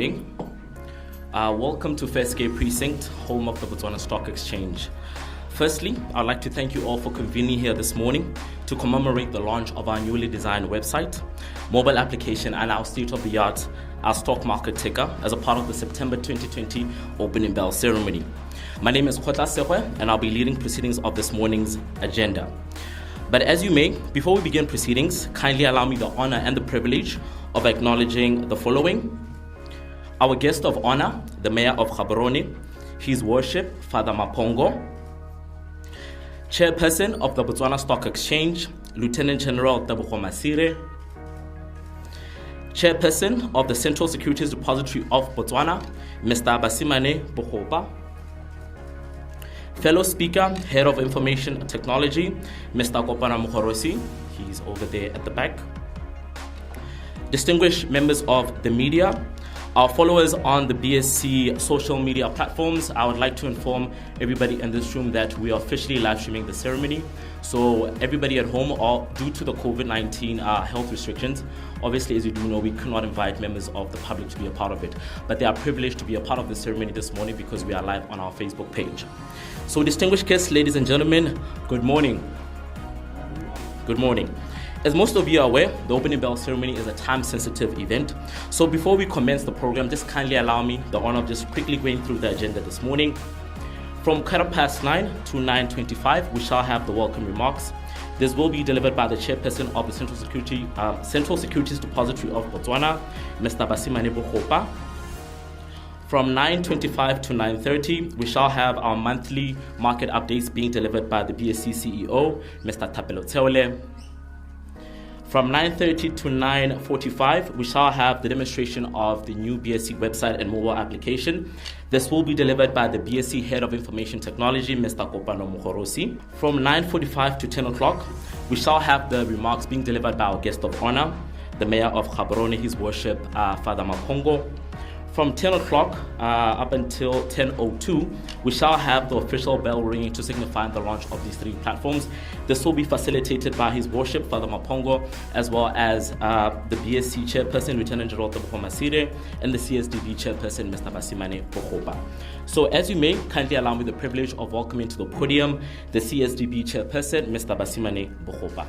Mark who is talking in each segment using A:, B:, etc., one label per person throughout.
A: morning. Welcome to First Gate Precinct, home of the Botswana Stock Exchange. Firstly, I'd like to thank you all for convening here this morning to commemorate the launch of our newly designed website, mobile application, and our state-of-the-art our stock market ticker as a part of the September 2020 opening bell ceremony. My name is Khotla Sekwe, and I'll be leading proceedings of this morning's agenda. But as you may, before we begin proceedings, kindly allow me the honor and the privilege of acknowledging the following. Our guest of honor, the Mayor of Gaborone, His Worship, Father Mapongo. Chairperson of the Botswana Stock Exchange, Lieutenant General Tebogo Masire. Chairperson of the Central Securities Depository of Botswana, Mr. Basimane Bokgopa. Fellow Speaker, Head of Information Technology, Mr. Kopana Mukhorosi. He's over there at the back. Distinguished members of the media, our followers on the BSC social media platforms, I would like to inform everybody in this room that we are officially live streaming the ceremony. So everybody at home, due to the COVID-19 health restrictions, obviously, as you do know, we could not invite members of the public to be a part of it. But they are privileged to be a part of the ceremony this morning because we are live on our Facebook page. So distinguished guests, ladies and gentlemen, good morning. Good morning. As most of you are aware, the opening bell ceremony is a time-sensitive event. So before we commence the program, just kindly allow me the honor of just quickly going through the agenda this morning. From 9:15 to 9:25, we shall have the welcome remarks. This will be delivered by the chairperson of the Central Securities Depository of Botswana, Mr. Basimane Bokgopa. From 9:25 to 9:30, we shall have our monthly market updates being delivered by the BSC CEO, Mr. Thapelo Tseole. From 9:30 to 9:45, we shall have the demonstration of the new BSC website and mobile application. This will be delivered by the BSC Head of Information Technology, Mr. Kopano Mukhorosi. From 9:45 to 10 o'clock, we shall have the remarks being delivered by our guest of honor, the Mayor of Gaborone, His Worship, Father Mapongo. From 10 o'clock up until 10:02, we shall have the official bell ringing to signify the launch of these three platforms. This will be facilitated by His Worship, Father Mapongo, as well as the BSC Chairperson, Lieutenant General Tebogo Masire, and the CSDB Chairperson, Mr. Basimane Bokgopa. So as you may, kindly allow me the privilege of welcoming to the podium the CSDB Chairperson, Mr. Basimane Bokgopa.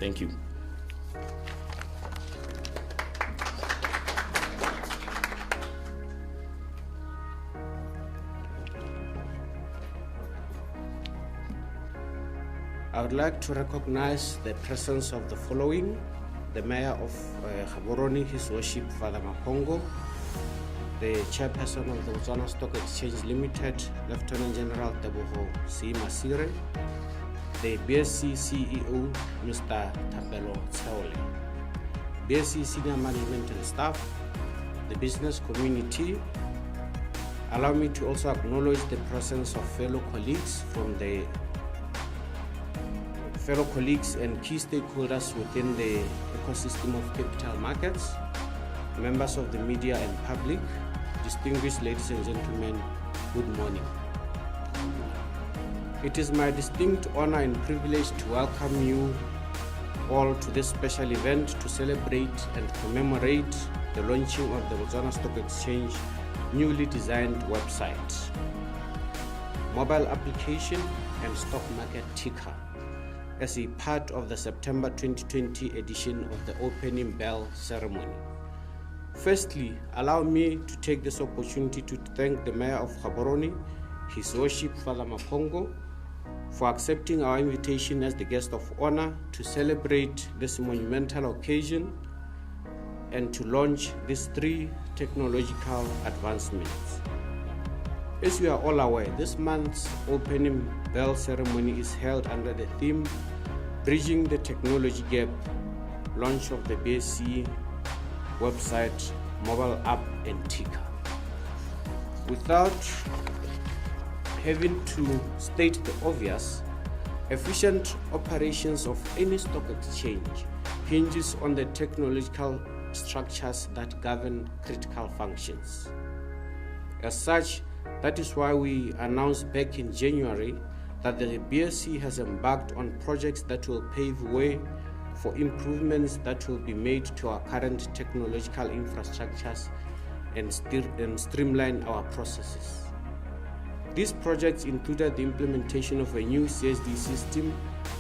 A: Thank you.
B: I would like to recognize the presence of the following: the Mayor of Gaborone, His Worship, Father Mapongo, the Chairperson of the Botswana Stock Exchange Limited, Lieutenant General Tebogo Masire, the BSC CEO, Mr. Thapelo Tseole, BSC Senior Management and Staff, the business community. Allow me to also acknowledge the presence of fellow colleagues and key stakeholders within the ecosystem of capital markets, members of the media and public, distinguished ladies and gentlemen, good morning. It is my distinct honor and privilege to welcome you all to this special event to celebrate and commemorate the launching of the Botswana Stock Exchange newly designed website, mobile application, and stock market ticker as a part of the September 2020 edition of the opening bell ceremony. Firstly, allow me to take this opportunity to thank the Mayor of Gaborone, His Worship Father Mapongo, for accepting our invitation as the guest of honor to celebrate this monumental occasion and to launch these three technological advancements. As you are all aware, this month's opening bell ceremony is held under the theme Bridging the Technology Gap, launch of the BSC website, mobile app, and ticker. Without having to state the obvious, efficient operations of any stock exchange hinges on the technological structures that govern critical functions. As such, that is why we announced back in January that the BSC has embarked on projects that will pave way for improvements that will be made to our current technological infrastructures and streamline our processes. These projects included the implementation of a new CSD system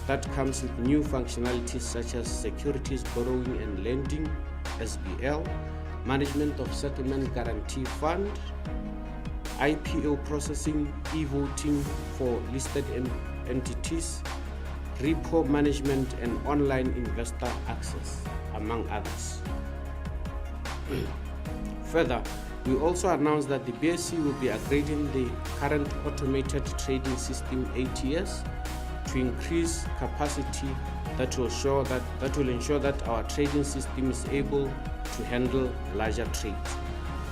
B: that comes with new functionalities such as securities borrowing and lending, SBL, management of settlement guarantee fund, IPO processing, e-voting for listed entities, repo management, and online investor access, among others. Further, we also announced that the BSC will be upgrading the current automated trading system ATS to increase capacity that will ensure that our trading system is able to handle larger trades.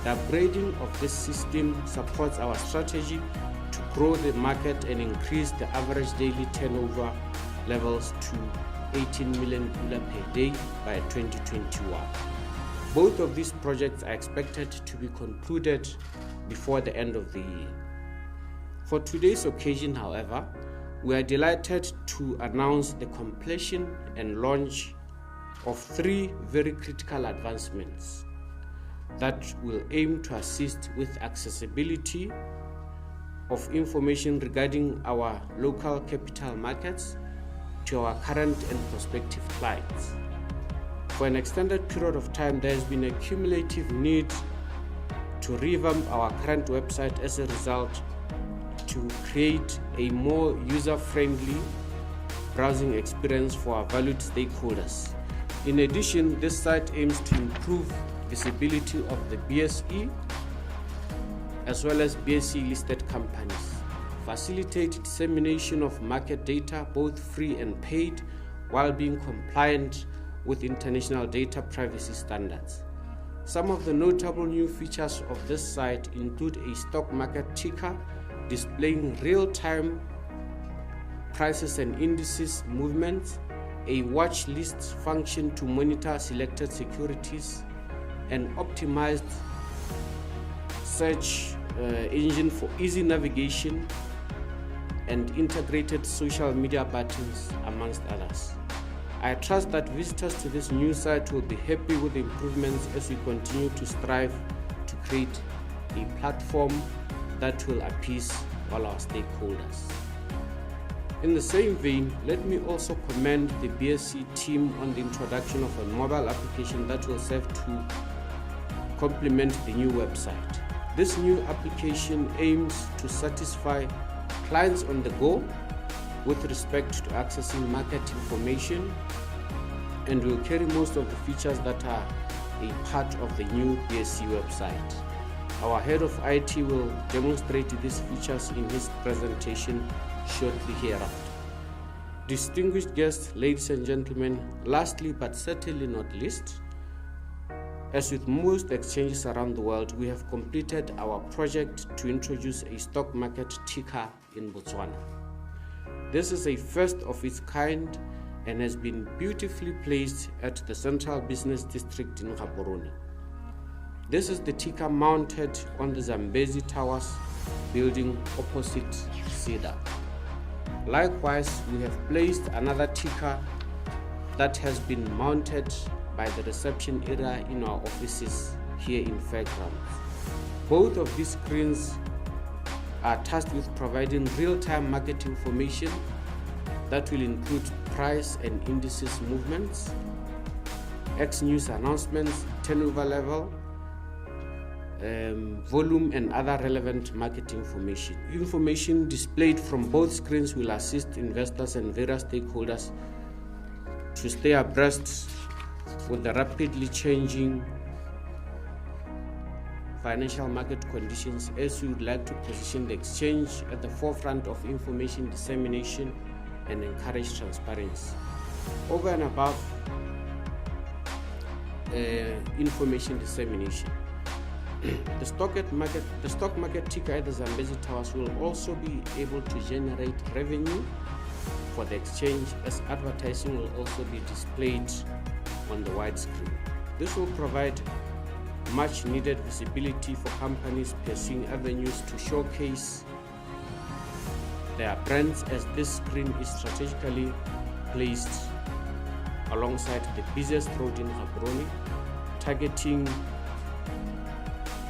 B: The upgrading of this system supports our strategy to grow the market and increase the average daily turnover levels to 18 million per day by 2021. Both of these projects are expected to be concluded before the end of the year. For today's occasion, however, we are delighted to announce the completion and launch of 3 very critical advancements that will aim to assist with accessibility of information regarding our local capital markets to our current and prospective clients. For an extended period of time, there has been a cumulative need to revamp our current website as a result to create a more user-friendly browsing experience for our valued stakeholders. In addition, this site aims to improve visibility of the BSE as well as BSE listed companies, facilitate dissemination of market data, both free and paid, while being compliant with international data privacy standards. Some of the notable new features of this site include a stock market ticker displaying real-time prices and indices movements, a watch list function to monitor selected securities, an optimized search engine for easy navigation, and integrated social media buttons, amongst others. I trust that visitors to this new site will be happy with the improvements as we continue to strive to create a platform that will appease all our stakeholders. In the same vein, let me also commend the BSC team on the introduction of a mobile application that will serve to complement the new website. This new application aims to satisfy clients on the go with respect to accessing market information and will carry most of the features that are a part of the new BSC website. Our head of IT will demonstrate these features in his presentation shortly hereafter. Distinguished guests, ladies and gentlemen, lastly but certainly not least, as with most exchanges around the world, we have completed our project to introduce a stock market ticker in Botswana. This is a first of its kind and has been beautifully placed at the Central Business District in Gaborone. This is the ticker mounted on the Zambezi Towers building opposite SEDA. Likewise, we have placed another ticker that has been mounted by the reception area in our offices here in Fairgrounds. Both of these screens are tasked with providing real-time market information that will include price and indices movements, X-news announcements, turnover level, volume, and other relevant market information. Information displayed from both screens will assist investors and various stakeholders to stay abreast with the rapidly changing financial market conditions, as we would like to position the exchange at the forefront of information dissemination and encourage transparency. Over and above information dissemination, the stock market ticker at the Zambezi Towers will also be able to generate revenue for the exchange, as advertising will also be displayed on the wide screen. This will provide much needed visibility for companies pursuing avenues to showcase their brands, as this screen is strategically placed alongside the busiest road in Gaborone, targeting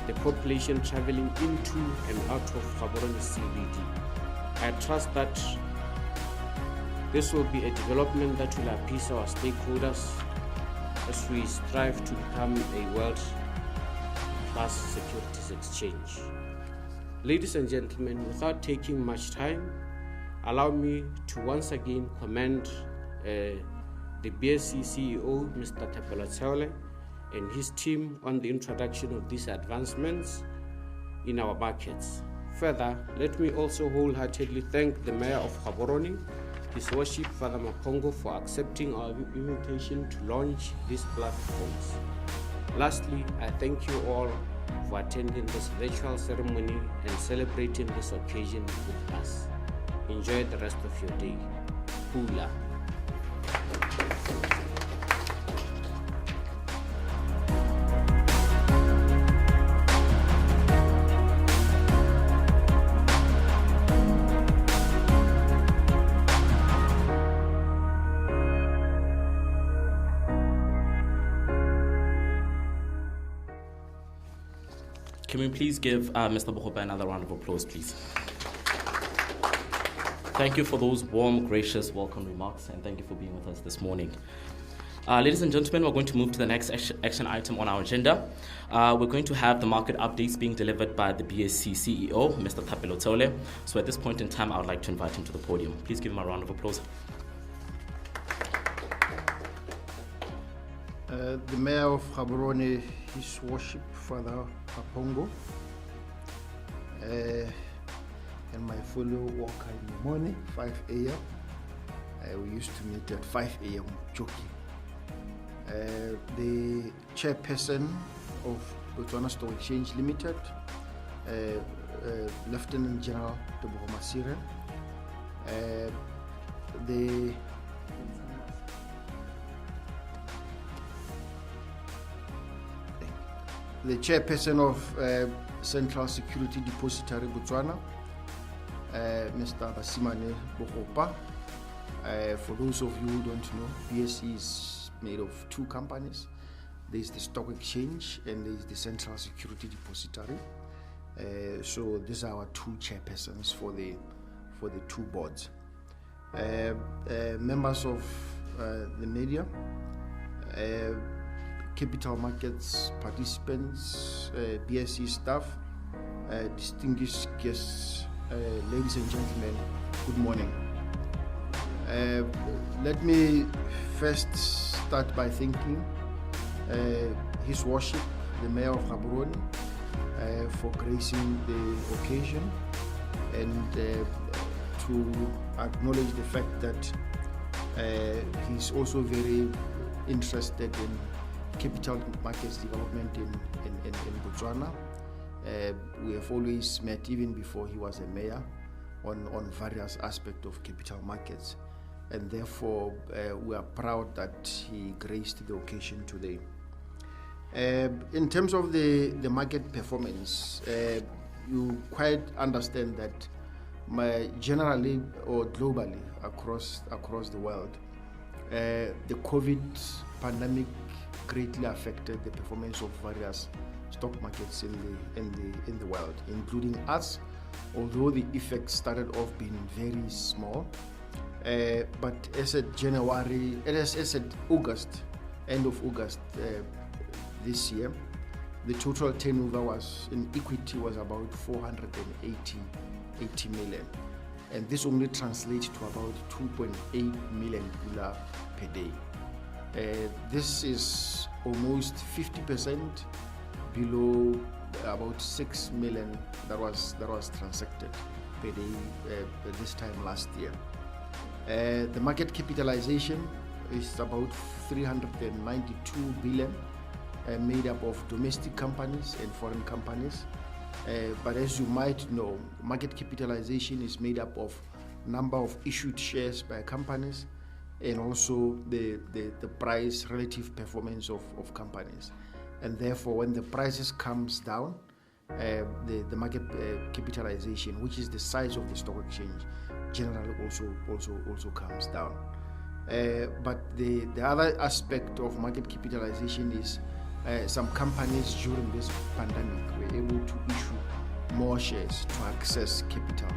B: the population traveling into and out of Gaborone CBD. I trust that this will be a development that will appease our stakeholders as we strive to become a world-class securities exchange. Ladies and gentlemen, without taking much time, allow me to once again commend the BSC CEO, Mr. Thapelo Tseole, and his team on the introduction of these advancements in our markets. Further, let me also wholeheartedly thank the Mayor of Gaborone, His Worship Father Mapongo, for accepting our invitation to launch these platforms. Lastly, I thank you all for attending this virtual ceremony and celebrating this occasion with us. Enjoy the rest of your day. Pula.
A: Can we please give Mr. Bogopa another round of applause, please? Thank you for those warm, gracious welcome remarks, and thank you for being with us this morning. Ladies and gentlemen, we're going to move to the next action item on our agenda. We're going to have the market updates being delivered by the BSC CEO, Mr. Thapelo Tseole. So at this point in time, I would like to invite him to the podium. Please give him a round of applause.
C: The Mayor of Gaborone, His Worship Father Mapongo, and my fellow worker in the morning, 5 a.m. We used to meet at 5 a.m. joking. The chairperson of Botswana Stock Exchange Limited, Lieutenant General Tebogo Masire, the chairperson of Central Security Depository Botswana, Mr. Basimane Bogopa. For those of you who don't know, BSC is made of two companies. There's the Stock Exchange and there's the Central Security Depository. So these are our two chairpersons for the two boards. Members of the media, capital markets participants, BSC staff, distinguished guests, ladies and gentlemen, good morning. Let me first start by thanking His Worship, the Mayor of Gaborone, for gracing the occasion, and to acknowledge the fact that he's also very interested in capital markets development in Botswana. We have always met, even before he was a mayor, on various aspects of capital markets, and therefore we are proud that he graced the occasion today. In terms of the market performance, you quite understand that generally or globally across the world, the COVID pandemic greatly affected the performance of various stock markets in the world, including us, although the effect started off being very small. But as at August, end of August this year, the total turnover was in equity was about 480 million, and this only translates to about 2.8 million pula per day. This is almost 50% below about 6 million that was transacted per day this time last year. The market capitalization is about 392 billion, made up of domestic companies and foreign companies. But as you might know, market capitalization is made up of number of issued shares by companies and also the price relative performance of companies. And therefore, when the prices comes down, the market capitalization, which is the size of the stock exchange, generally also comes down. But the other aspect of market capitalization is some companies during this pandemic were able to issue more shares to access capital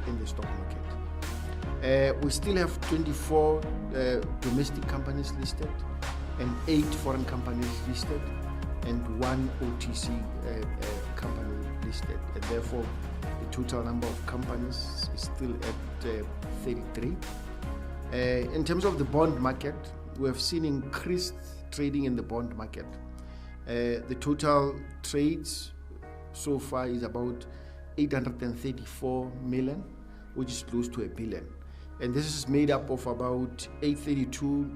C: in the stock market. We still have 24 domestic companies listed and 8 foreign companies listed and 1 OTC company listed, and therefore the total number of companies is still at 33. In terms of the bond market, we have seen increased trading in the bond market. The total trades so far is about 834 million, which is close to $1 billion. And this is made up of about 832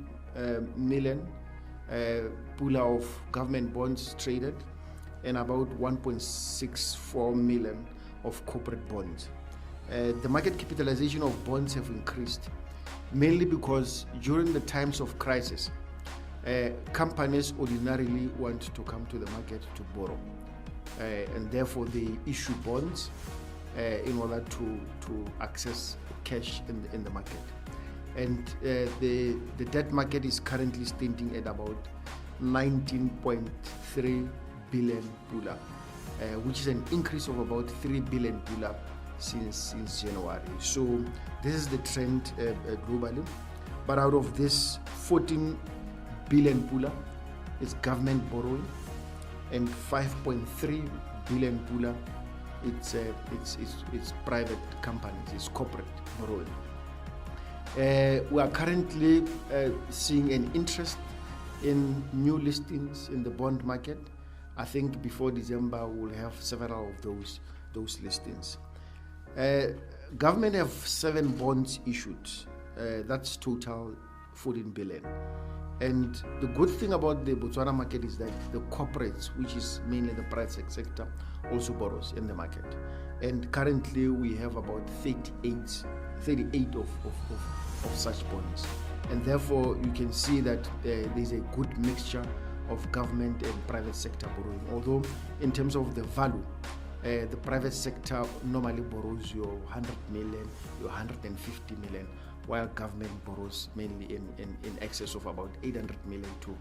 C: million pula of government bonds traded and about 1.64 million of corporate bonds. The market capitalization of bonds have increased, mainly because during the times of crisis, companies ordinarily want to come to the market to borrow, and therefore they issue bonds in order to access cash in the market. And the debt market is currently standing at about 19.3 billion pula, which is an increase of about 3 billion pula since January. So this is the trend globally. But out of this, 14 billion pula is government borrowing, and 5.3 billion pula it's private companies, it's corporate borrowing. We are currently seeing an interest in new listings in the bond market. I think before December we'll have several of those listings. Government have 7 bonds issued. That's total 14 billion. And the good thing about the Botswana market is that the corporates, which is mainly the private sector, also borrows in the market. And currently we have about 38 of such bonds. And therefore you can see that there's a good mixture of government and private sector borrowing. Although in terms of the value, the private sector normally borrows your 100 million, your 150 million, while government borrows mainly in excess of about 800 million to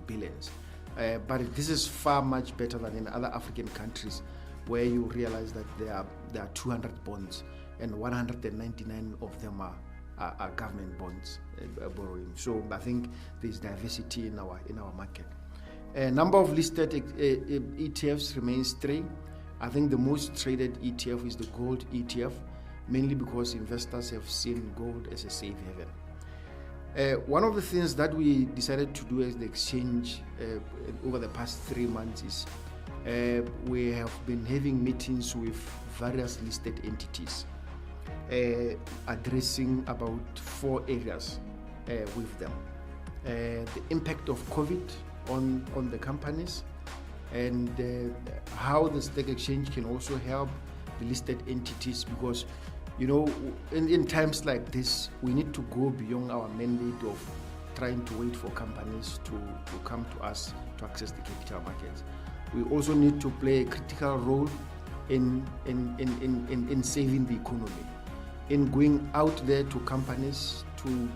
C: billions. But this is far much better than in other African countries, where you realize that there are 200 bonds and 199 of them are government bonds borrowing. So I think there's diversity in our market. Number of listed ETFs remains 3. I think the most traded ETF is the gold ETF, mainly because investors have seen gold as a safe haven. One of the things that we decided to do as the exchange over the past 3 months is we have been having meetings with various listed entities, addressing about 4 areas with them. The impact of COVID on the companies, and how the stock exchange can also help the listed entities, because in times like this we need to go beyond our mandate of trying to wait for companies to come to us to access the capital markets. We also need to play a critical role in saving the economy, in going out there to companies to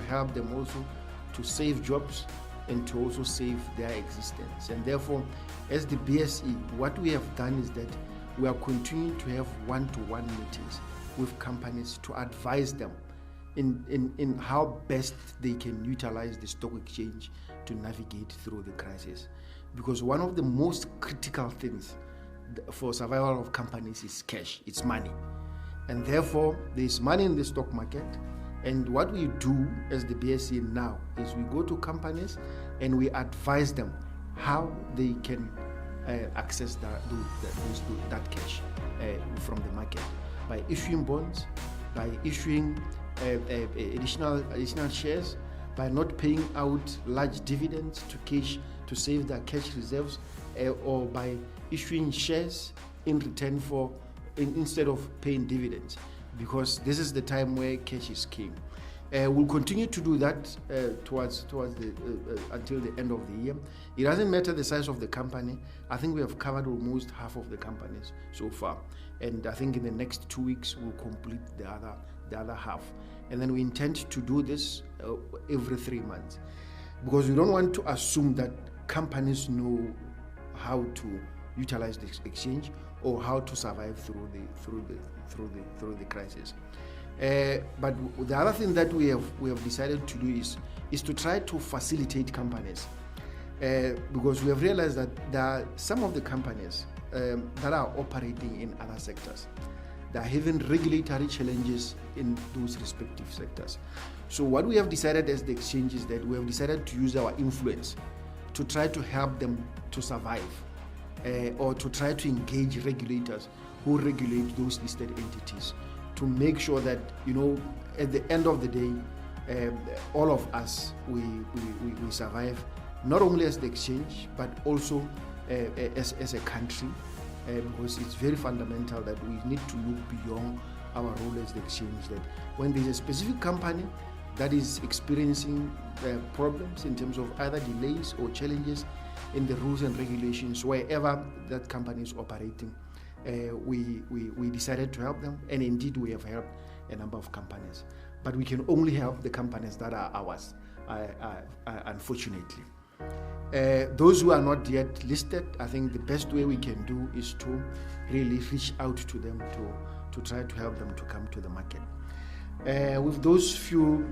C: help them also to save jobs and to also save their existence. And therefore, as the BSE, what we have done is that we are continuing to have one-to-one meetings with companies to advise them in how best they can utilize the stock exchange to navigate through the crisis. Because one of the most critical things for survival of companies is cash, it's money. And therefore, there's money in the stock market. And what we do as the BSE now is we go to companies and we advise them how they can access that cash from the market, by issuing bonds, by issuing additional shares, by not paying out large dividends to save their cash reserves, or by issuing shares in return instead of paying dividends, because this is the time where cash is king. We'll continue to do that until the end of the year. It doesn't matter the size of the company. I think we have covered almost half of the companies so far, and I think in the next 2 weeks we'll complete the other half, and then we intend to do this every 3 months, because we don't want to assume that companies know how to utilize the exchange or how to survive through the crisis. But the other thing that we have decided to do is to try to facilitate companies, because we have realized that there are some of the companies that are operating in other sectors. They are having regulatory challenges in those respective sectors. So what we have decided as the exchange is that we have decided to use our influence to try to help them to survive, or to try to engage regulators who regulate those listed entities, to make sure that, at the end of the day, all of us, we survive, not only as the exchange, but also as a country, because it's very fundamental that we need to look beyond our role as the exchange, that when there's a specific company that is experiencing problems in terms of either delays or challenges in the rules and regulations wherever that company is operating, we decided to help them, and indeed we have helped a number of companies. But we can only help the companies that are ours, unfortunately. Those who are not yet listed, I think the best way we can do is to really reach out to them to try to help them to come to the market. With those few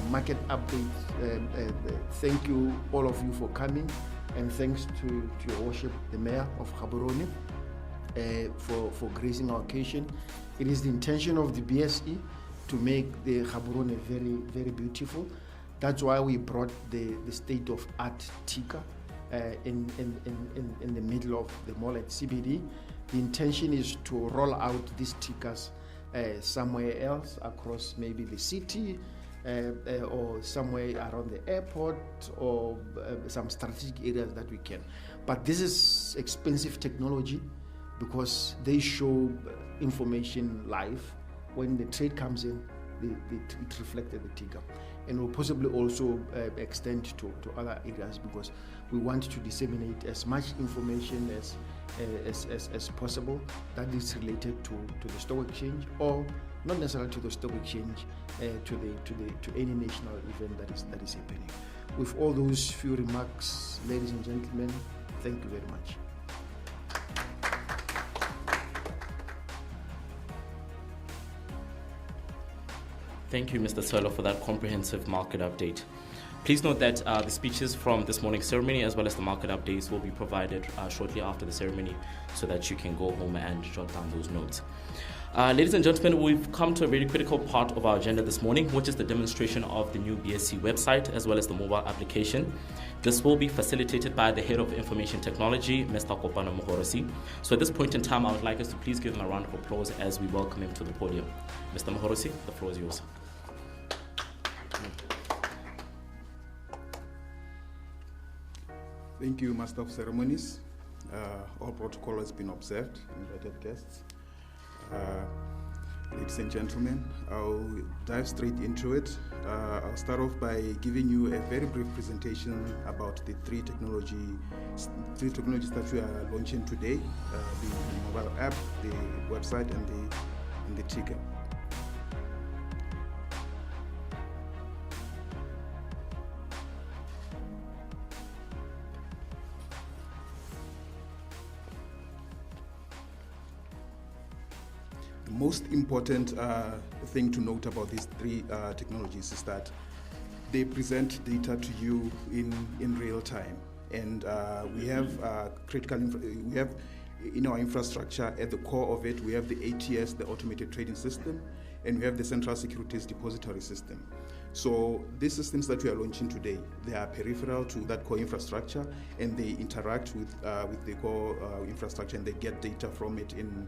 C: market updates, thank you, all of you, for coming, and thanks to your worship, the Mayor of Gaborone, for gracing our occasion. It is the intention of the BSE to make the Gaborone very, very beautiful. That's why we brought the state-of-art Tika in the middle of the mall at CBD. The intention is to roll out these Tikas somewhere else across maybe the city, or somewhere around the airport, or some strategic areas that we can. But this is expensive technology, because they show information live. When the trade comes in, it reflected the Tika. And will possibly also extend to other areas, because we want to disseminate as much information as possible that is related to the stock exchange, or not necessarily to the stock exchange, to any national event that is happening. With all those few remarks, ladies and gentlemen, thank you very much.
A: Thank you, Mr. Solo, for that comprehensive market update. Please note that the speeches from this morning's ceremony, as well as the market updates, will be provided shortly after the ceremony, so that you can go home and jot down those notes. Ladies and gentlemen, we've come to a very critical part of our agenda this morning, which is the demonstration of the new BSC website, as well as the mobile application. This will be facilitated by the Head of Information Technology, Mr. Kopano Mohorosi. So at this point in time, I would like us to please give him a round of applause as we welcome him to the podium. Mr. Mohorosi, the floor is yours.
D: Thank you, Master of Ceremonies. All protocol has been observed, invited guests. Ladies and gentlemen, I'll dive straight into it. I'll start off by giving you a very brief presentation about the three technologies that we are launching today: the mobile app, the website, and the Tika. The most important thing to note about these three technologies is that they present data to you in real time, and we have we have in our infrastructure, at the core of it, we have the ATS, the Automated Trading System, and we have the Central Securities Depository System. So these systems that we are launching today, they are peripheral to that core infrastructure, and they interact with the core infrastructure, and they get data from it in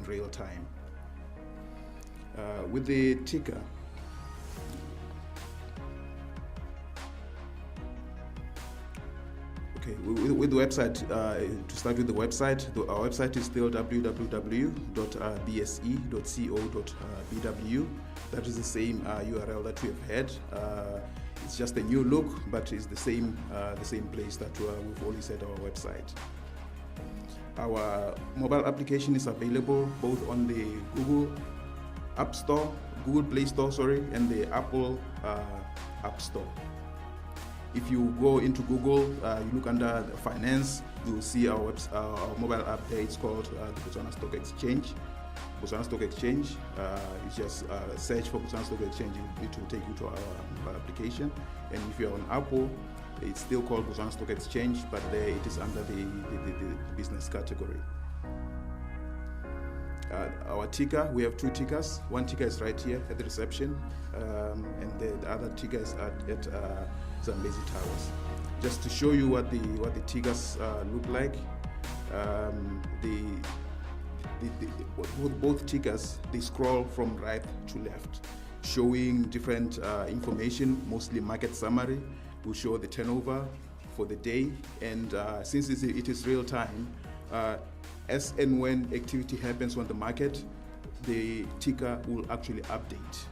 D: real time. With the Tika, okay, with the website, to start with the website, our website is still www.bse.co.bw. That is the same URL that we have had. It's just a new look, but it's the same place that we've always had our website. Our mobile application is available both on the Google Play Store, and the Apple App Store. If you go into Google, you look under finance, you'll see our mobile app there. It's called the Botswana Stock Exchange. Botswana Stock Exchange. You just search for Botswana Stock Exchange. It will take you to our application. And if you're on Apple, it's still called Botswana Stock Exchange, but there it is under the business category. Our ticker, we have 2 tickers. One ticker is right here at the reception, and the other ticker is at Zambezi Towers. Just to show you what the tickers look like, both tickers, they scroll from right to left, showing different information, mostly market summary. Will show the turnover for the day, and since it is real time, as and when activity happens on the market, the ticker will actually update.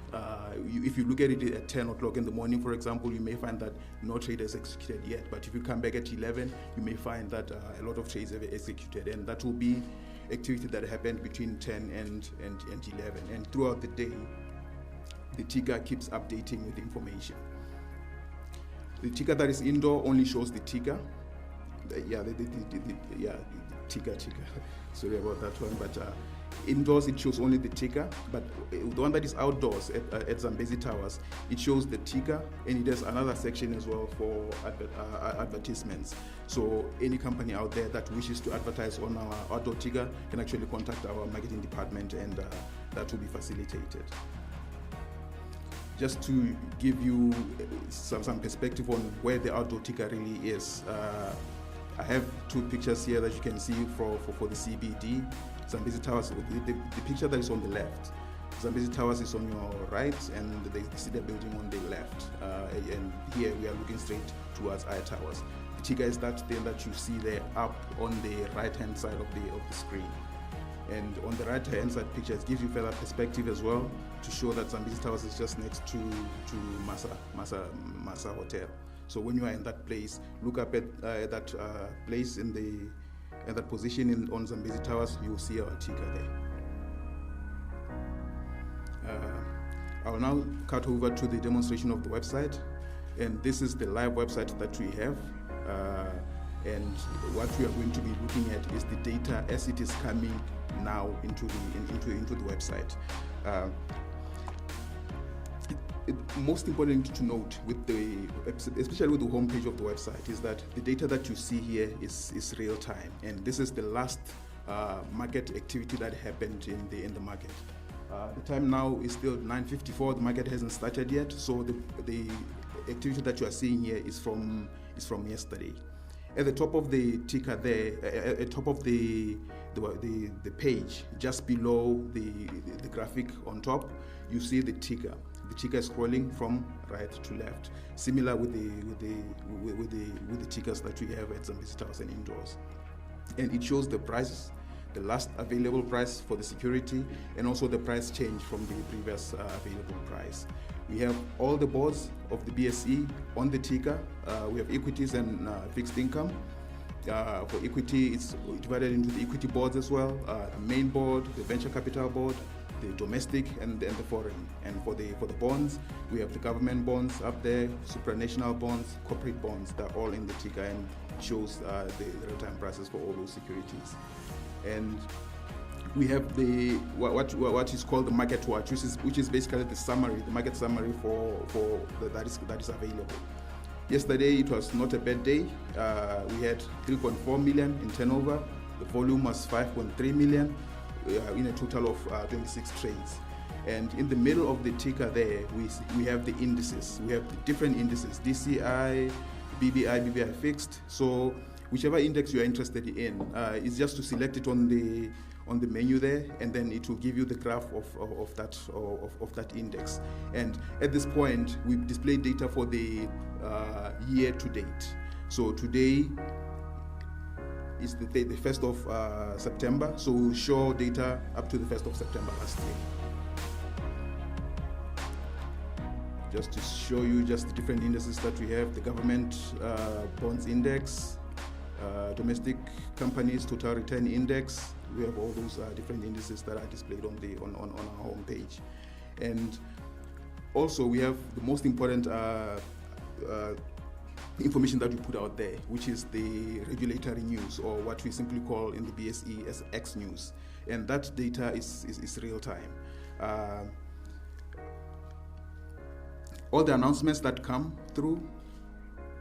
D: If you look at it at 10 o'clock in the morning, for example, you may find that no trade has executed yet, but if you come back at 11, you may find that a lot of trades have executed, and that will be activity that happened between 10 and 11. And throughout the day, the ticker keeps updating with information. The ticker that is indoor only shows the ticker. Ticker. Sorry about that one, but indoors it shows only the ticker. But the one that is outdoors at Zambezi Towers, it shows the ticker, and it has another section as well for advertisements. So any company out there that wishes to advertise on our outdoor ticker can actually contact our marketing department, and that will be facilitated. Just to give you some perspective on where the outdoor ticker really is, I have 2 pictures here that you can see for the CBD. Zambezi Towers, the picture that is on the left, Zambezi Towers is on your right, and the Cedar building on the left. And here we are looking straight towards Aya Towers. The ticker is that thing that you see there up on the right-hand side of the screen. And on the right-hand side picture, it gives you further perspective as well to show that Zambezi Towers is just next to Masa Hotel. So when you are in that place, look up at that place in that position on Zambezi Towers, you will see our ticker there. I will now cut over to the demonstration of the website, and this is the live website that we have. And what we are going to be looking at is the data as it is coming now into the website. Most important to note, especially with the homepage of the website, is that the data that you see here is real time, and this is the last market activity that happened in the market. The time now is still 9:54. The market hasn't started yet, so the activity that you are seeing here is from yesterday. At the top of the ticker there, at top of the page, just below the graphic on top, you see the ticker. The ticker is scrolling from right to left, similar with the tickers that we have at Zambezi Towers and indoors. And it shows the prices, the last available price for the security, and also the price change from the previous available price. We have all the boards of the BSE on the ticker. We have equities and fixed income. For equity, it's divided into the equity boards as well, the main board, the venture capital board, the domestic and the foreign. And for the bonds, we have the government bonds up there, supranational bonds, corporate bonds. They're all in the ticker and shows the real-time prices for all those securities. And we have what is called the market watch, which is basically the summary, the market summary for that is available. Yesterday it was not a bad day. We had 3.4 million in turnover. The volume was 5.3 million in a total of 26 trades. And in the middle of the ticker there, we have the indices. We have the different indices: DCI, BBI fixed. So whichever index you are interested in, it's just to select it on the menu there, and then it will give you the graph of that index. And at this point, we display data for the year to date. So today is the 1st of September, so we'll show data up to the 1st of September last year. Just to show you just the different indices that we have: the government bonds index, domestic companies total return index. We have all those different indices that are displayed on our home page. And also we have the most important information that we put out there, which is the regulatory news, or what we simply call in the BSE as X news, and that data is real time. All the announcements that come through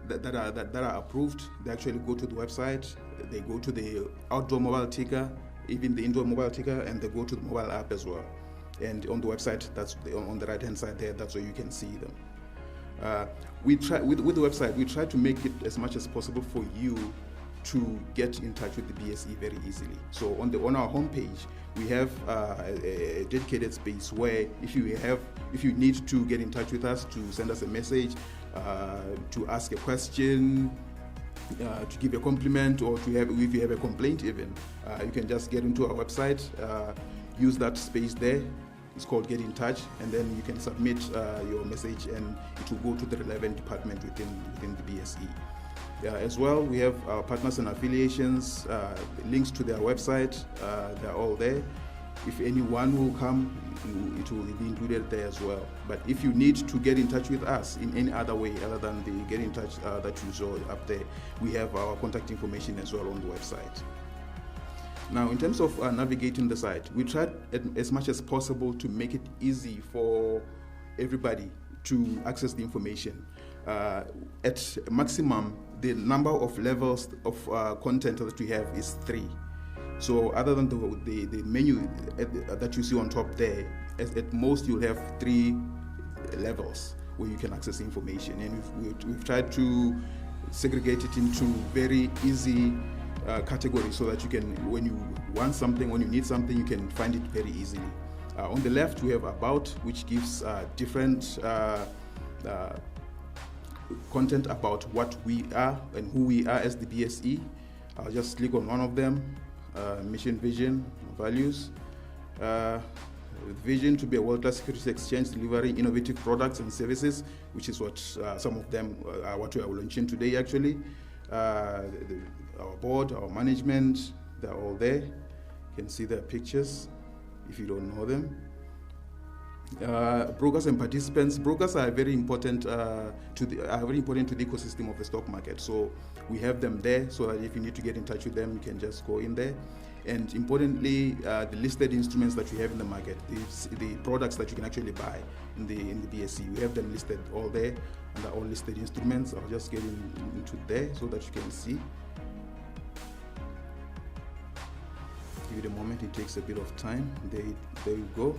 D: that are approved, they actually go to the website, they go to the outdoor mobile ticker, even the indoor mobile ticker, and they go to the mobile app as well. And on the website, that's on the right hand side there, that's where you can see them. We try with the website, we try to make it as much as possible for you to get in touch with the BSE very easily. So on our homepage, we have a dedicated space where if you need to get in touch with us, to send us a message, to ask a question, to give a compliment, or if you have a complaint even, you can just get into our website, use that space there. It's called Get in Touch, and then you can submit your message and it will go to the relevant department within the BSE. As well, we have our partners and affiliations, links to their website, they're all there. If anyone will come, it will be included there as well. But if you need to get in touch with us in any other way other than the Get in Touch that you saw up there, we have our contact information as well on the website. Now, in terms of navigating the site, we tried as much as possible to make it easy for everybody to access the information. At maximum, the number of levels of content that we have is 3. So other than the menu that you see on top there, at most you'll have 3 levels where you can access information. And we've tried to segregate it into very easy categories so that you can, when you want something, when you need something, you can find it very easily. On the left, we have About, which gives different content about what we are and who we are as the BSE. I'll just click on one of them. Mission, vision, values. Vision to be a world-class security exchange delivering innovative products and services, which is what some of them are what we are launching today actually. Our board, our management, they're all there. You can see their pictures if you don't know them. Brokers and participants. Brokers are very important to the ecosystem of the stock market. So we have them there so that if you need to get in touch with them, you can just go in there. And importantly, the listed instruments that we have in the market, the products that you can actually buy in the BSE, we have them listed all there, and they're all listed instruments. I'll just get into there so that you can see. Give it a moment, it takes a bit of time. There you go.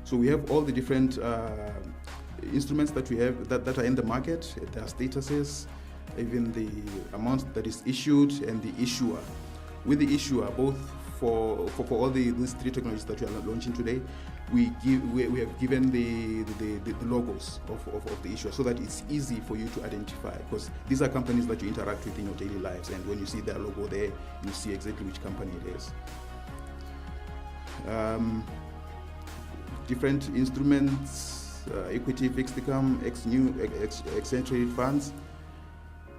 D: So we have all the different instruments that we have that are in the market, their statuses, even the amount that is issued and the issuer. With the issuer, both for all these 3 technologies that we are launching today, we have given the logos of the issuer so that it's easy for you to identify, because these are companies that you interact with in your daily lives, and when you see their logo there, you see exactly which company it is. Different instruments, equity, fixed income, exchange traded funds,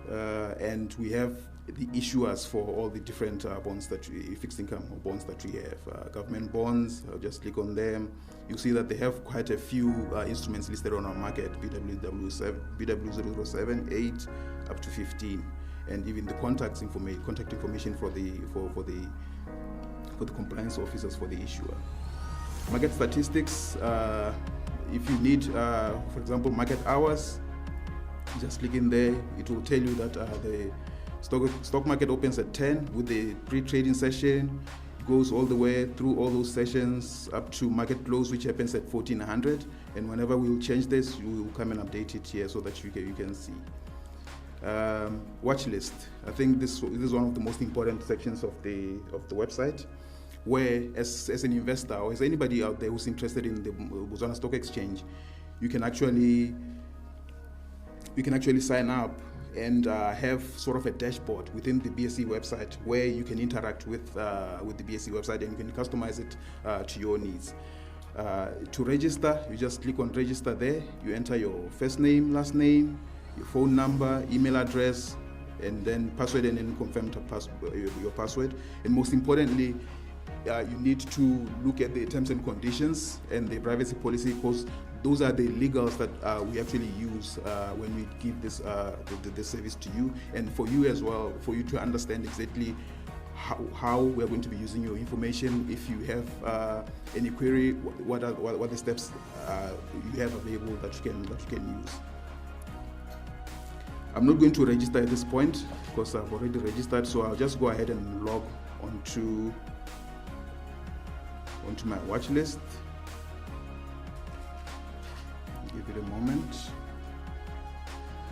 D: and we have the issuers for all the different bonds fixed income or bonds that we have. Government bonds, I'll just click on them. You see that they have quite a few instruments listed on our market, BW07, 8, up to 15, and even the contact information for the compliance officers for the issuer. Market statistics, if you need, for example, market hours, just click in there. It will tell you that the stock market opens at 10 with the pre-trading session, goes all the way through all those sessions up to market close, which happens at 1400. And whenever we will change this, we will come and update it here so that you can see. Watch list. I think this is one of the most important sections of the website, where as an investor or as anybody out there who's interested in the Botswana Stock Exchange, you can actually sign up and have sort of a dashboard within the BSE website where you can interact with the BSE website, and you can customize it to your needs. To register, you just click on register there. You enter your first name, last name, your phone number, email address, and then password, and then confirm your password. And most importantly, you need to look at the terms and conditions and the privacy policy, because those are the legals that we actually use when we give this the service to you, and for you as well, for you to understand exactly how we're going to be using your information. If you have any query, what are the steps you have available that you can use. I'm not going to register at this point because I've already registered, so I'll just go ahead and log onto my watch list. Give it a moment.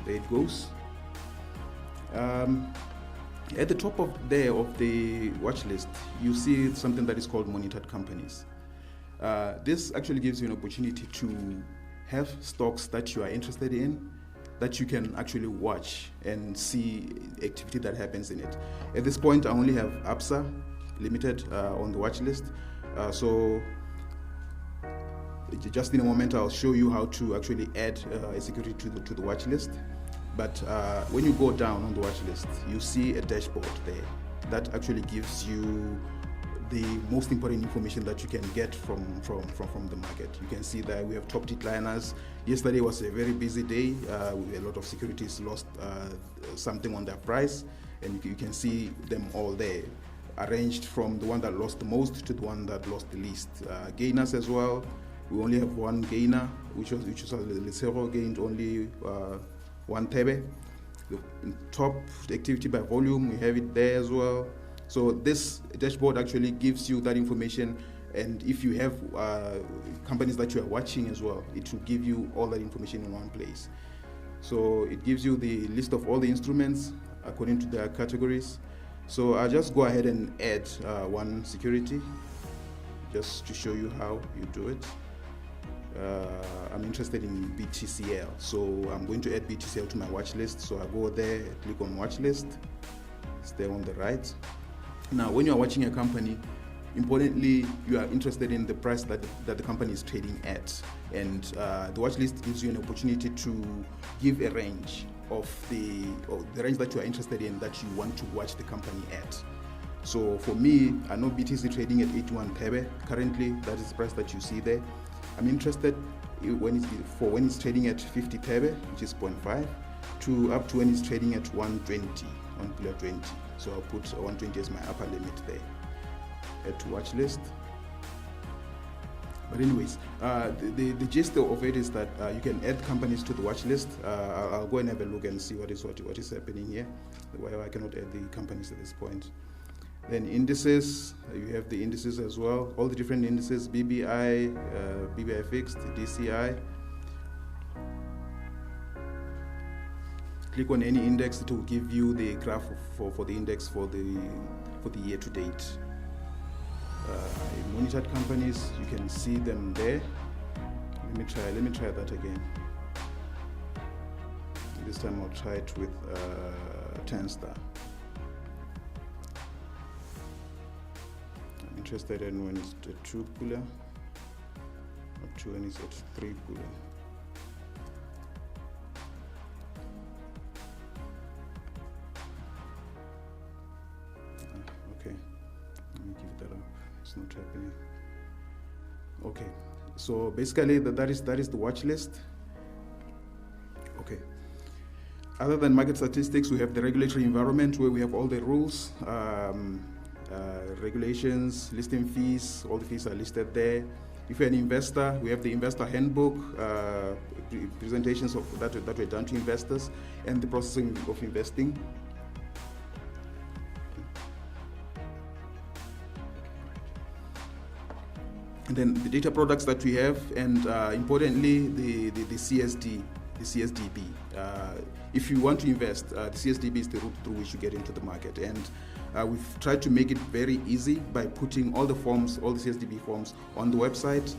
D: There it goes. At the top of the watch list, you see something that is called monitored companies. This actually gives you an opportunity to have stocks that you are interested in, that you can actually watch and see activity that happens in it. At this point, I only have Absa Limited on the watch list. So just in a moment, I'll show you how to actually add a security to the watch list. But when you go down on the watch list, you see a dashboard there that actually gives you the most important information that you can get from the market. You can see that we have top decliners. Yesterday was a very busy day. A lot of securities lost something on their price, and you can see them all there, arranged from the one that lost the most to the one that lost the least. Gainers as well. We only have one gainer, which was Lesego gained only 1 Tebe. The top activity by volume, we have it there as well. So this dashboard actually gives you that information, and if you have companies that you are watching as well, it will give you all that information in one place. So it gives you the list of all the instruments according to their categories. So I'll just go ahead and add one security just to show you how you do it. I'm interested in BTCL, so I'm going to add BTCL to my watch list. So I go there, click on watch list, it's there on the right. Now when you're watching a company, importantly, you are interested in the price that the company is trading at, and the watch list gives you an opportunity to give a range of the range that you are interested in, that you want to watch the company at. So for me, I know BTC trading at 81 Tebe currently. That is the price that you see there. I'm interested when it's trading at 50 Tebe, which is 0.5, to up to when it's trading at 120, 1.20. So I'll put 120 as my upper limit there. Add to watch list. But anyways, the gist of it is that you can add companies to the watch list. I'll go and have a look and see what is happening here. Why I cannot add the companies at this point. Then indices, you have the indices as well, all the different indices, BBI, BBI fixed, DCI. Click on any index, it will give you the graph for the index for the year to date. Monitored companies, you can see them there. Let me try that again. This time I'll try it with Tenstar. I'm interested in when it's at 2 Pula, up to when it's at 3 Pula. Okay, let me give that up. It's not happening. Okay, so basically that is the watch list. Okay. Other than market statistics, we have the regulatory environment where we have all the rules, regulations, listing fees. All the fees are listed there. If you're an investor, we have the investor handbook, presentations of that were done to investors, and the processing of investing. And then the data products that we have, and importantly, the CSD, the CSDB. If you want to invest, the CSDB is the route through which you get into the market. And we've tried to make it very easy by putting all the forms, all the CSDB forms on the website.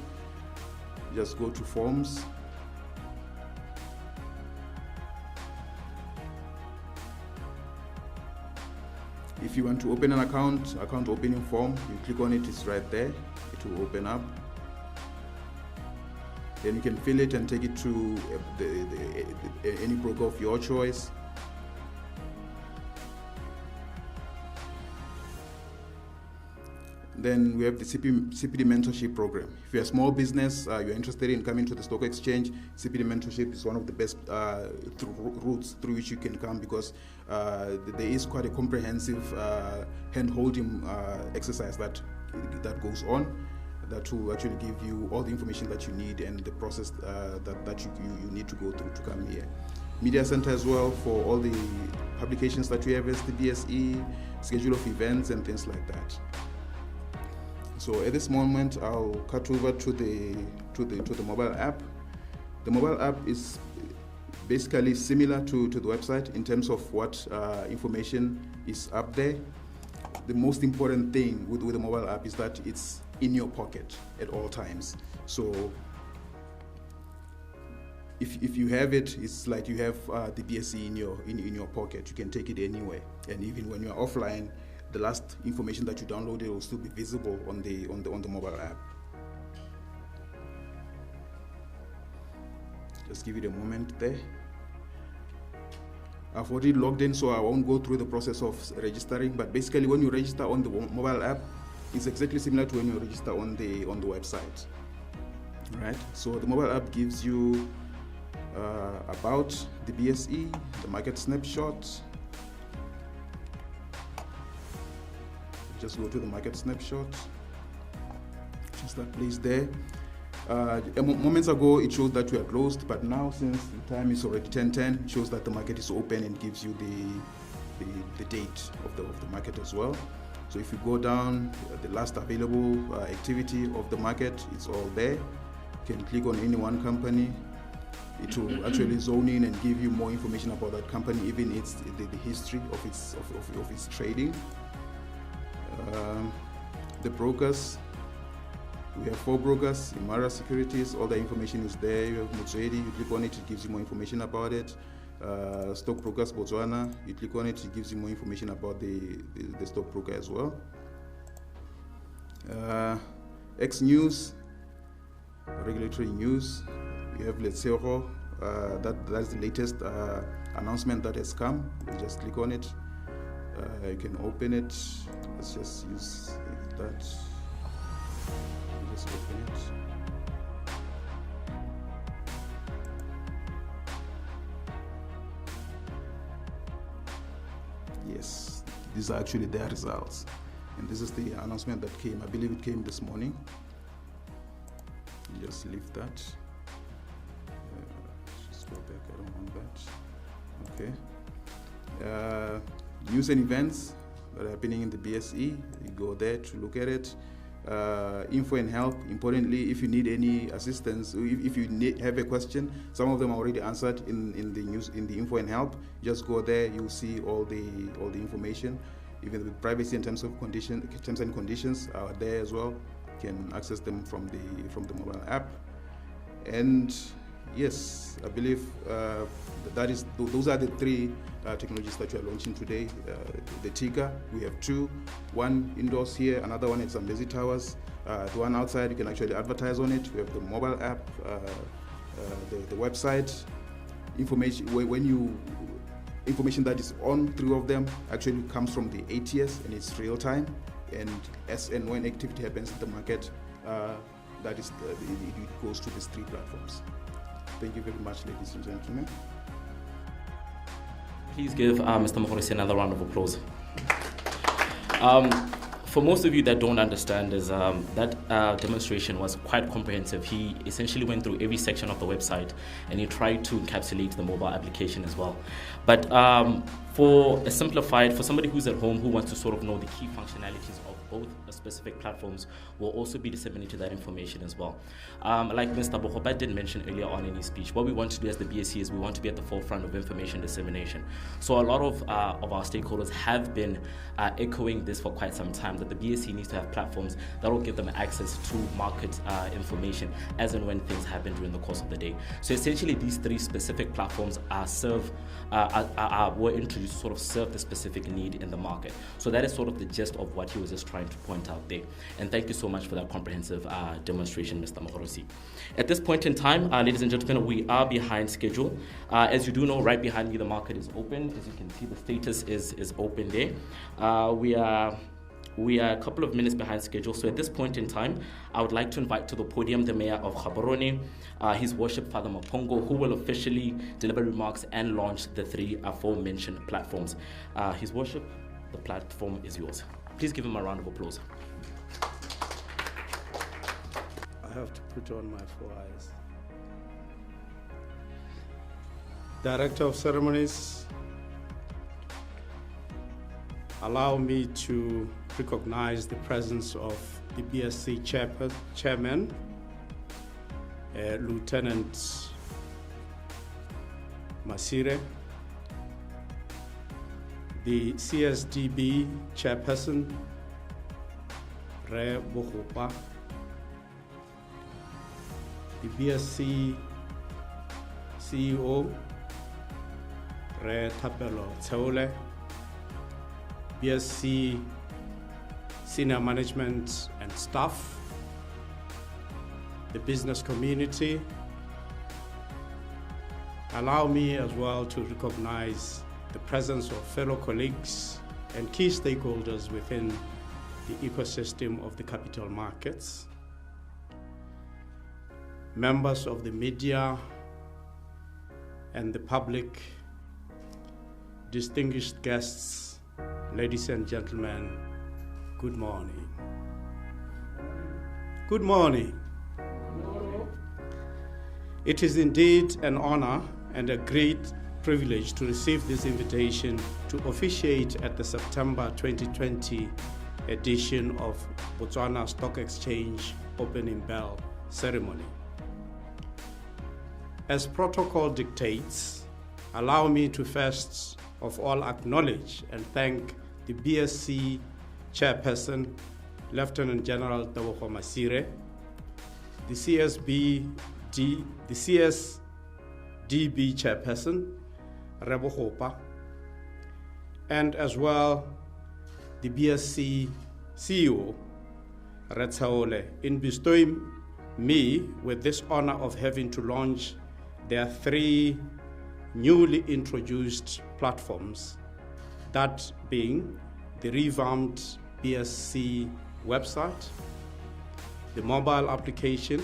D: Just go to forms. If you want to open an account opening form, you click on it, it's right there. It will open up. Then you can fill it and take it to any broker of your choice. Then we have the CPD mentorship program. If you're a small business, you're interested in coming to the stock exchange, CPD mentorship is one of the best routes through which you can come, because there is quite a comprehensive hand-holding exercise that goes on, that will actually give you all the information that you need and the process that you need to go through to come here. Media Center as well for all the publications that we have as the BSE, schedule of events and things like that. So at this moment, I'll cut over to the mobile app. The mobile app is basically similar to the website in terms of what information is up there. The most important thing with the mobile app is that it's in your pocket at all times. So if you have it, it's like you have the BSE in your pocket. You can take it anywhere, and even when you're offline, the last information that you downloaded will still be visible on the mobile app. Just give it a moment there. I've already logged in, so I won't go through the process of registering, but basically when you register on the mobile app, it's exactly similar to when you register on the website. Right? So the mobile app gives you about the BSE, the market snapshot. Just go to the market snapshot, just that place there. Moments ago it showed that we are closed, but now since the time is already 10:10, it shows that the market is open and gives you the date of the market as well. So if you go down, the last available activity of the market, it's all there. You can click on any one company. It will actually zone in and give you more information about that company, even the history of its trading. The brokers, we have 4 brokers, Imara Securities, all the information is there. You have Mutswedi, you click on it, it gives you more information about it. Stockbrokers Botswana, you click on it, it gives you more information about the stockbroker as well. X News, regulatory news, we have Letsero, that's the latest announcement that has come. You just click on it. You can open it. Let's just use that. Just open it. Yes, these are actually their results. And this is the announcement that came. I believe it came this morning. Just leave that. Just go back. I don't want that. Okay. News and events that are happening in the BSE, you go there to look at it. Info and help, importantly, if you need any assistance, if you have a question, some of them are already answered in the news, in the info and help. Just go there, you'll see all the information. Even the privacy and terms and conditions are there as well. You can access them from the mobile app. And yes, I believe those are the 3 technologies that we are launching today. The Tika, we have 2, one indoors here, another one at Zambezi Towers. The one outside, you can actually advertise on it. We have the mobile app, the website. Information that is on 3 of them actually comes from the ATS, and it's real time. And as and when activity happens in the market, it goes to these 3 platforms. Thank you very much, ladies and gentlemen.
A: Please give Mr. Mogorosi another round of applause. For most of you that don't understand, that demonstration was quite comprehensive. He essentially went through every section of the website and he tried to encapsulate the mobile application as well. But for somebody who's at home who wants to sort of know the key functionalities of both specific platforms, will also be disseminated that information as well. Like Mr. Bohoba did mention earlier on in his speech, what we want to do as the BSE is we want to be at the forefront of information dissemination. So a lot of our stakeholders have been echoing this for quite some time, that the BSE needs to have platforms that will give them access to market information as and when things happen during the course of the day. So essentially these 3 specific platforms were introduced to sort of serve the specific need in the market. So that is sort of the gist of what he was just trying to point out there. And thank you so much for that comprehensive demonstration, Mr. Mogorosi. At this point in time, ladies and gentlemen, we are behind schedule. As you do know, right behind me, the market is open. As you can see, the status is open there. We are We are a couple of minutes behind schedule, so at this point in time, I would like to invite to the podium the Mayor of Gaborone, His Worship Father Mapongo, who will officially deliver remarks and launch the three aforementioned platforms. His Worship, the platform is yours. Please give him a round of applause.
B: I have to put on my 4 eyes. Director of Ceremonies, allow me to recognize the presence of the BSC Chairman, Lieutenant Masire, the CSDB Chairperson, Re Bohopa, the BSC CEO, Re Tapelo Tseole, BSC senior management and staff, the business community. Allow me as well to recognize the presence of fellow colleagues and key stakeholders within the ecosystem of the capital markets, members of the media and the public, distinguished guests, ladies and gentlemen, good morning. Good morning. It is indeed an honor and a great privilege to receive this invitation to officiate at the September 2020 edition of Botswana Stock Exchange Opening Bell Ceremony. As protocol dictates, allow me to first of all acknowledge and thank the BSC Chairperson, Lieutenant General Tebogo Masire, the CSDB Chairperson, Rebo Hopa, and as well the BSC CEO, Retsaole, in bestowing me with this honor of having to launch their 3 newly introduced platforms, that being the revamped BSC website, the mobile application,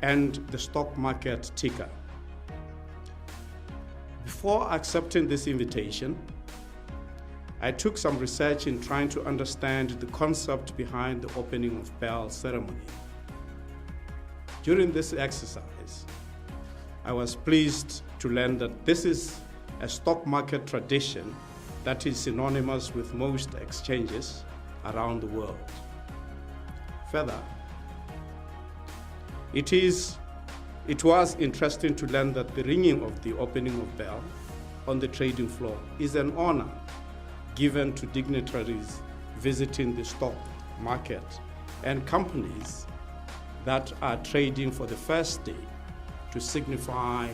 B: and the stock market ticker. Before accepting this invitation, I took some research in trying to understand the concept behind the opening of bell ceremony. During this exercise, I was pleased to learn that this is a stock market tradition that is synonymous with most exchanges around the world. Further, it was interesting to learn that the ringing of the opening of bell on the trading floor is an honor given to dignitaries visiting the stock market and companies that are trading for the first day to signify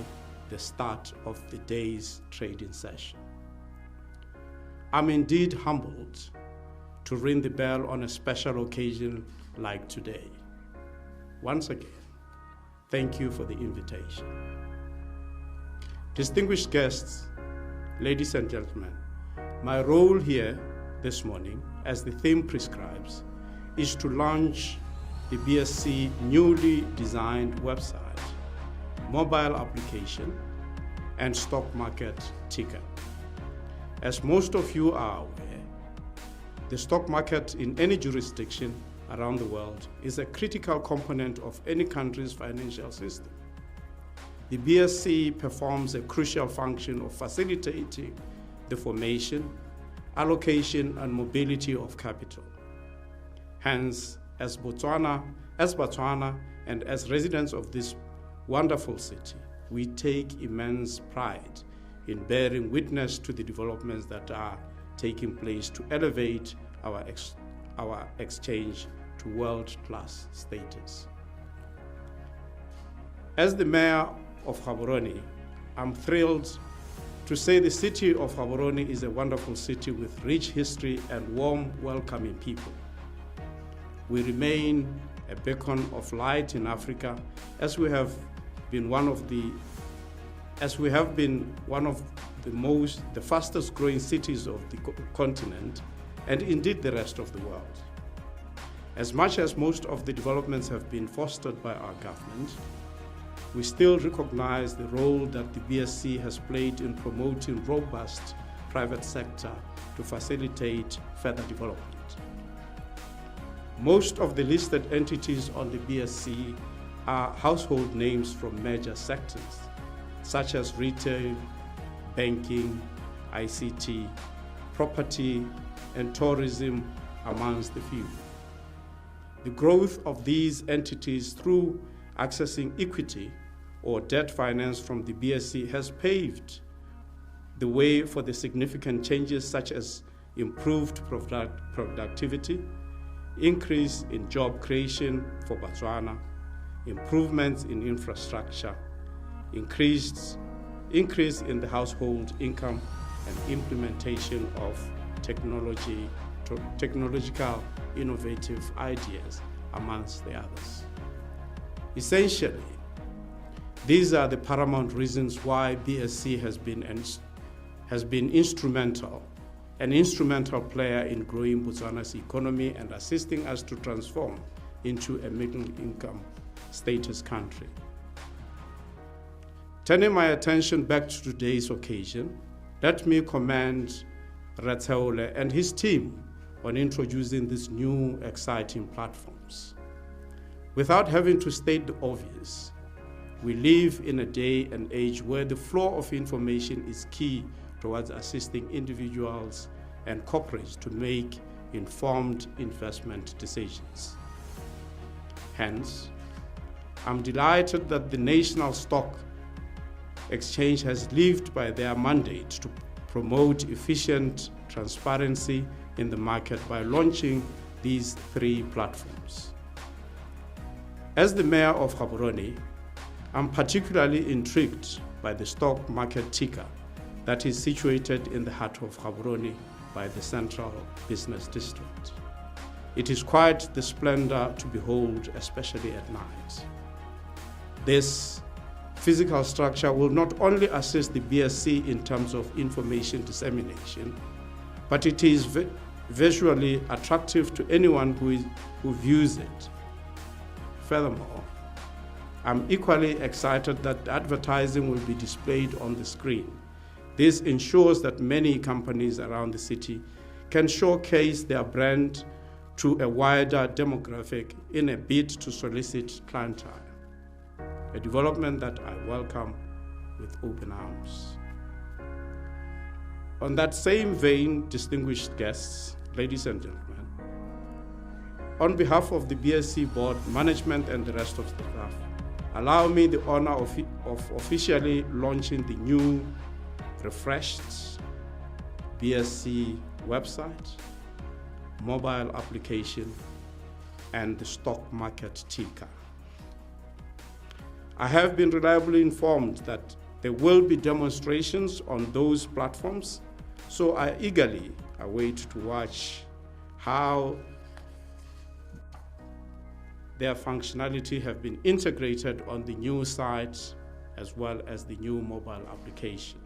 B: the start of the day's trading session. I'm indeed humbled to ring the bell on a special occasion like today. Once again, thank you for the invitation. Distinguished guests, ladies and gentlemen, my role here this morning, as the theme prescribes, is to launch the BSC newly designed website, mobile application, and stock market ticker. As most of you are aware, the stock market in any jurisdiction around the world is a critical component of any country's financial system. The BSC performs a crucial function of facilitating the formation, allocation, and mobility of capital. Hence, as Botswana, and as residents of this wonderful city, we take immense pride in bearing witness to the developments that are taking place to elevate our exchange to world-class status. As the Mayor of Gaborone, I'm thrilled to say the city of Gaborone is a wonderful city with rich history and warm, welcoming people. We remain a beacon of light in Africa, as we have been one of the fastest growing cities of the continent,
E: and indeed the rest of the world. As much as most of the developments have been fostered by our government, we still recognize the role that the BSC has played in promoting robust private sector to facilitate further development. Most of the listed entities on the BSC are household names from major sectors, such as retail, banking, ICT, property, and tourism, amongst the few. The growth of these entities through accessing equity or debt finance from the BSC has paved the way for the significant changes such as improved productivity, increase in job creation for Botswana, improvements in infrastructure, increase in the household income, and implementation of technological innovative ideas, amongst the others. Essentially, these are the paramount reasons why BSC has been an instrumental player in growing Botswana's economy and assisting us to transform into a middle-income status country. Turning my attention back to today's occasion, let me commend Rathole and his team on introducing these new exciting platforms. Without having to state the obvious, we live in a day and age where the flow of information is key towards assisting individuals and corporates to make informed investment decisions. Hence, I'm delighted that the National Stock Exchange has lived by their mandate to promote efficient transparency in the market by launching these 3 platforms. As the Mayor of Gaborone, I'm particularly intrigued by the stock market ticker that is situated in the heart of Gaborone by the Central Business District. It is quite the splendor to behold, especially at night. This physical structure will not only assist the BSC in terms of information dissemination, but it is visually attractive to anyone who views it. Furthermore, I'm equally excited that advertising will be displayed on the screen. This ensures that many companies around the city can showcase their brand to a wider demographic in a bid to solicit clientele, a development that I welcome with open arms. On that same vein, distinguished guests, ladies and gentlemen, on behalf of the BSC board, management, and the rest of the staff, allow me the honor of officially launching the new, refreshed BSC website, mobile application, and the stock market ticker. I have been reliably informed that there will be demonstrations on those platforms, so I eagerly await to watch how their functionality have been integrated on the new site as well as the new mobile application.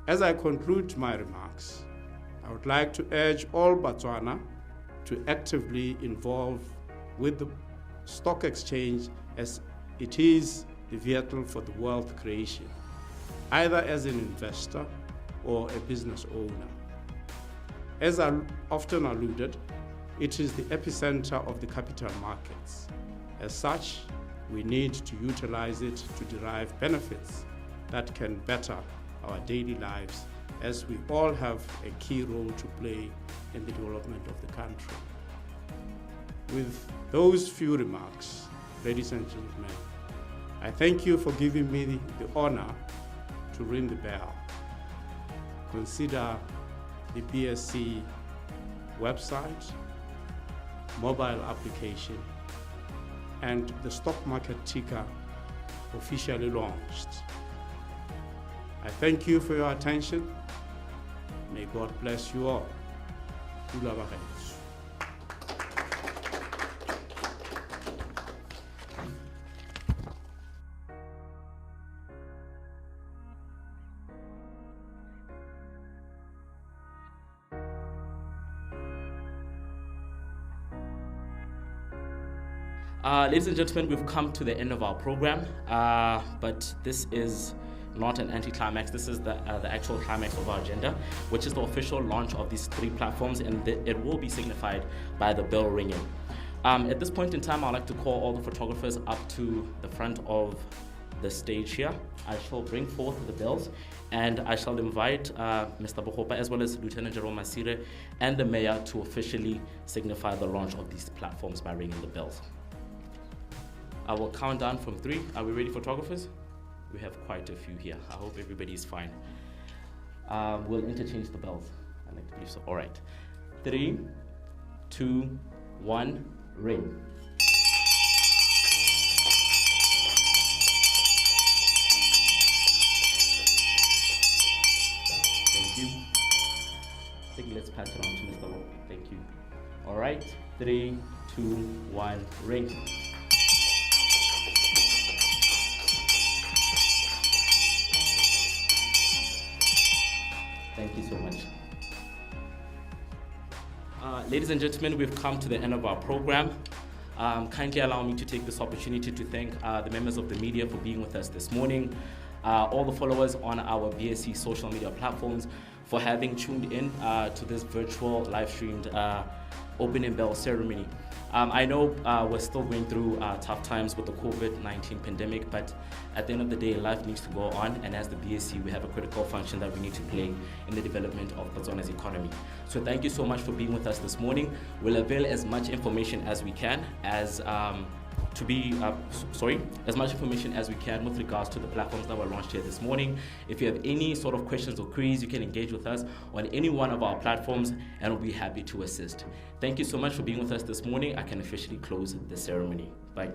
E: As I conclude my remarks, I would like to urge all Botswana to actively involve with the stock exchange as it is the vehicle for the wealth creation, either as an investor or a business owner. As I often alluded, it is the epicenter of the capital markets. As such, we need to utilize it to derive benefits that can better our daily lives, as we all have a key role to play in the development of the country. With those few remarks, ladies and gentlemen, I thank you for giving me the honor to ring the bell. Consider the BSC website, mobile application, and the stock market ticker officially launched. I thank you for your attention. May God bless you all. Ulabagetsu.
A: Ladies and gentlemen, we've come to the end of our program, but this is not an anticlimax. This is the actual climax of our agenda, which is the official launch of these 3 platforms, and it will be signified by the bell ringing. At this point in time, I'd like to call all the photographers up to the front of the stage here. I shall bring forth the bells, and I shall invite Mr. Bohopa as well as Lieutenant General Masire and the Mayor to officially signify the launch of these platforms by ringing the bells. I will count down from 3. Are we ready, photographers? We have quite a few here. I hope everybody is fine. We'll interchange the bells. I like to believe so. All right. 3, 2, 1, ring. Thank you. I think let's pass it on to Mr. Rowe. Thank you. All right. 3, 2, 1, ring. Thank you so much. Ladies and gentlemen, we've come to the end of our program. Kindly allow me to take this opportunity to thank the members of the media for being with us this morning, all the followers on our BSC social media platforms for having tuned in to this virtual live-streamed opening bell ceremony. I know we're still going through tough times with the COVID-19 pandemic, but at the end of the day, life needs to go on, and as the BSC, we have a critical function that we need to play in the development of Botswana's economy. So thank you so much for being with us this morning. We'll avail as much information as we can as much information as we can with regards to the platforms that were launched here this morning. If you have any sort of questions or queries, you can engage with us on any one of our platforms, and we'll be happy to assist. Thank you so much for being with us this morning. I can officially close the ceremony. Bye.